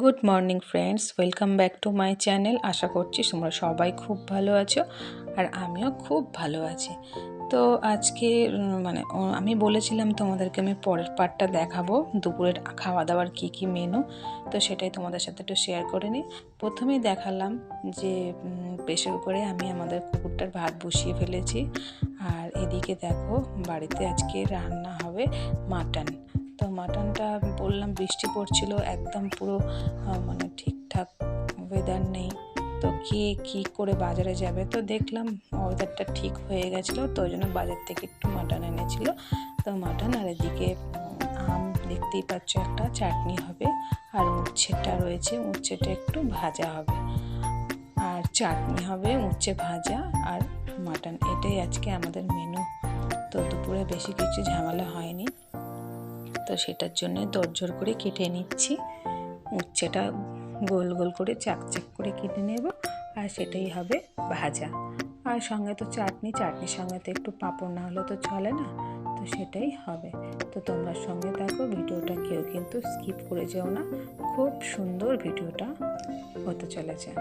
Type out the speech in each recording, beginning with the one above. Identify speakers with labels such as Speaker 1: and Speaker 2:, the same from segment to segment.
Speaker 1: Good morning friends, welcome back to my channel. আশা করছি তোমরা সবাই খুব ভালো আছো আর আমিও খুব ভালো আছি। তো আজকে আমি বলেছিলাম তোমাদেরকে আমি পরের পার্টটা দেখাবো দুপুরের খাওয়া দাওয়ার কি মেনু। তো সেটাই তোমাদের সাথে একটু শেয়ার করে নিই। প্রথমেই দেখালাম যে প্রেশার কুকারে আমি আমাদের কুকুরটার ভাত বসিয়ে ফেলেছি। আর এদিকে দেখো বাড়িতে আজকে রান্না হবে মাটন। তো মাটনটা বললাম বৃষ্টি পড়ছিল, একদম পুরো ঠিকঠাক ওয়েদার নেই। তো কে কী করে বাজারে যাবে, তো দেখলাম ওয়েদারটা ঠিক হয়ে গেছিলো, তো ওই জন্য বাজার থেকে একটু মাটন এনেছিল। তো মাটন আর এদিকে আম দেখতেই পাচ্ছ, একটা চাটনি হবে আর উচ্ছেটা রয়েছে, উচ্ছেটা একটু ভাজা হবে আর চাটনি হবে, উচ্ছে ভাজা আর মাটন। এটাই আজকে আমাদের মেনু। তো দুপুরে বেশি কিছু ঝামেলা হয়নি, তো সেটার জন্য দরজোর করে কেটে নিচ্ছি। উচ্ছেটা গোল গোল করে চাকচাক করে কেটে নেব আর সেটাই হবে ভাজা। আর সঙ্গে তো চাটনির সঙ্গে তো একটু পাঁপড় না হলে তো চলে না, তো সেটাই হবে। তো তোমরা সঙ্গে থাকো, ভিডিওটা কেউ কিন্তু স্কিপ করে যেও না, খুব সুন্দর ভিডিওটা হতে চলেছে।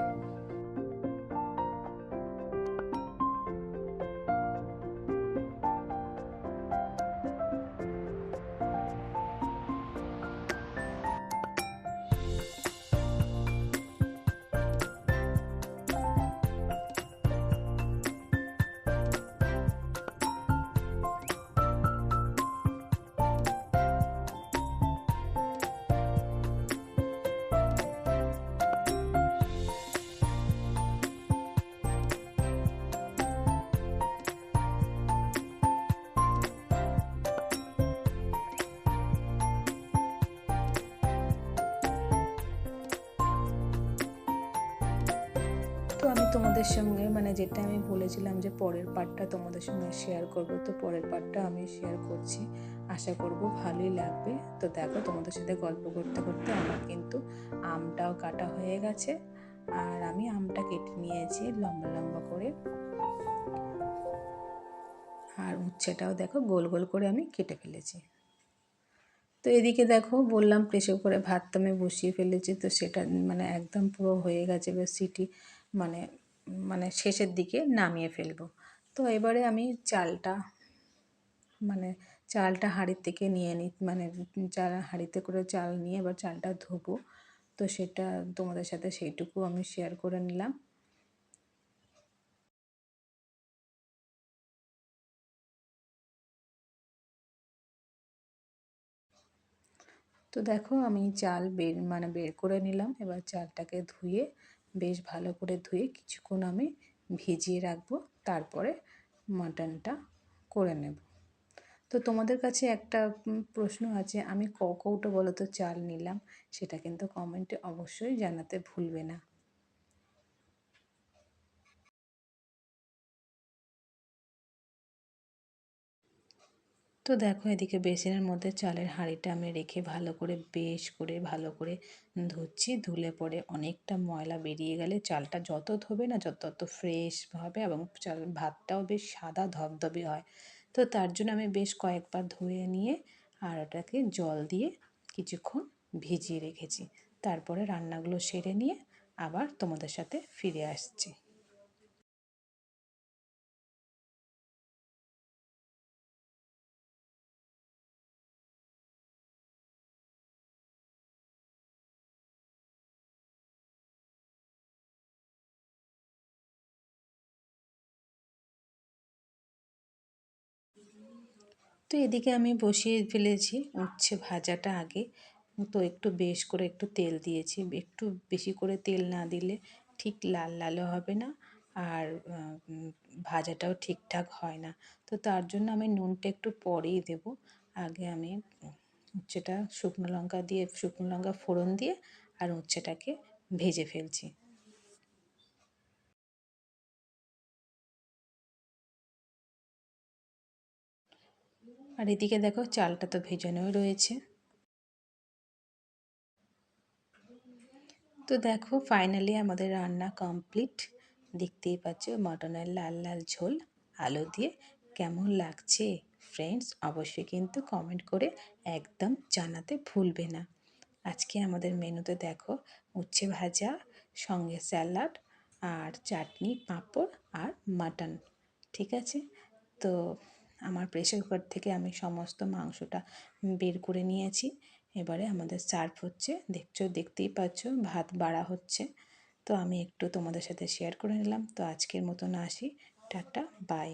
Speaker 1: তো আমি তোমাদের সঙ্গে যেটা আমি বলেছিলাম যে পরের পার্টটা তোমাদের সঙ্গে শেয়ার করব, তো পরের পার্টটা আমি শেয়ার করছি। আশা করব ভালোই লাগবে। তো দেখো, তোমাদের সাথে গল্প করতে করতে আমার কিন্তু আমটাও কাটা হয়ে গেছে আর আমি আমটা কেটে নিয়েছি লম্বা লম্বা করে। আর উচ্ছেটাও দেখো গোল গোল করে আমি কেটে ফেলেছি। তো এদিকে দেখো, বললাম প্রেসার কুকারে ভাতটা আমি বসিয়ে ফেলেছি। তো সেটা একদম পুরো হয়ে গেছে, এবার সিটি মানে শেষের দিকে নামিয়ে ফেলবো। তো এবারে আমি চালটা হাঁড়ির থেকে নিয়ে নিই, চাল হাঁড়িতে করে চাল নিয়ে এবার চালটা ধোবো। তো সেটা তোমাদের সাথে সেইটুকু আমি শেয়ার করে নিলাম। তো দেখো, আমি চাল বের করে নিলাম। এবার চালটাকে ধুয়ে বেশ ভালো করে ধুয়ে কিছুক্ষণ আমি ভিজিয়ে রাখবো, তারপরে মাটনটা করে নেব। তো তোমাদের কাছে একটা প্রশ্ন আছে, আমি কৌটো বলো তো চাল নিলাম, সেটা কিন্তু কমেন্টে অবশ্যই জানাতে ভুলবে না। তো দেখো, এদিকে বেসিনের মধ্যে চালের হাঁড়িটা আমি রেখে ভালো করে ধুচ্ছি। ধুলে পরে অনেকটা ময়লা বেরিয়ে গেলে চালটা যত ধোবে না তত ফ্রেশ হবে এবং ভাতটাও বেশ সাদা ধবধবে হয়। তো তার জন্য আমি বেশ কয়েকবার ধুয়ে নিয়ে আর ওটাকে জল দিয়ে কিছুক্ষণ ভিজিয়ে রেখেছি। তারপরে রান্নাগুলো সেরে নিয়ে আবার তোমাদের সাথে ফিরে আসছি। তো এদিকে আমি বসিয়ে ফেলেছি উচ্ছে ভাজাটা আগে। তো একটু তেল দিয়েছি, একটু বেশি করে তেল না দিলে ঠিক লাল লালও হবে না আর ভাজাটাও ঠিকঠাক হয় না। তো তার জন্য আমি নুনটা একটু পরেই দেব। আগে আমি উচ্ছেটা শুকনো লঙ্কা ফোড়ন দিয়ে আর উচ্ছেটাকে ভেজে ফেলছি। আর এদিকে দেখো, চালটা তো ভেজানোই রয়েছে। তো দেখো, ফাইনালি আমাদের রান্না কমপ্লিট। দেখতেই পাচ্ছ মটনের লাল লাল ঝোল আলু দিয়ে। কেমন লাগছে ফ্রেন্ডস, অবশ্যই কিন্তু কমেন্ট করে একদম জানাতে ভুলবে না। আজকে আমাদের মেনুতে দেখো উচ্ছে ভাজা, সঙ্গে স্যালাড আর চাটনি, পাঁপড় আর মাটন। ঠিক আছে, তো আমার প্রেসার কুকার থেকে আমি সমস্ত মাংসটা বের করে নিয়েছি। এবারে আমাদের সার্ভ হচ্ছে, দেখতেই পাচ্ছ ভাত বাড়া হচ্ছে। তো আমি একটু তোমাদের সাথে শেয়ার করে নিলাম। তো আজকের মতন আসি, টাটা বাই।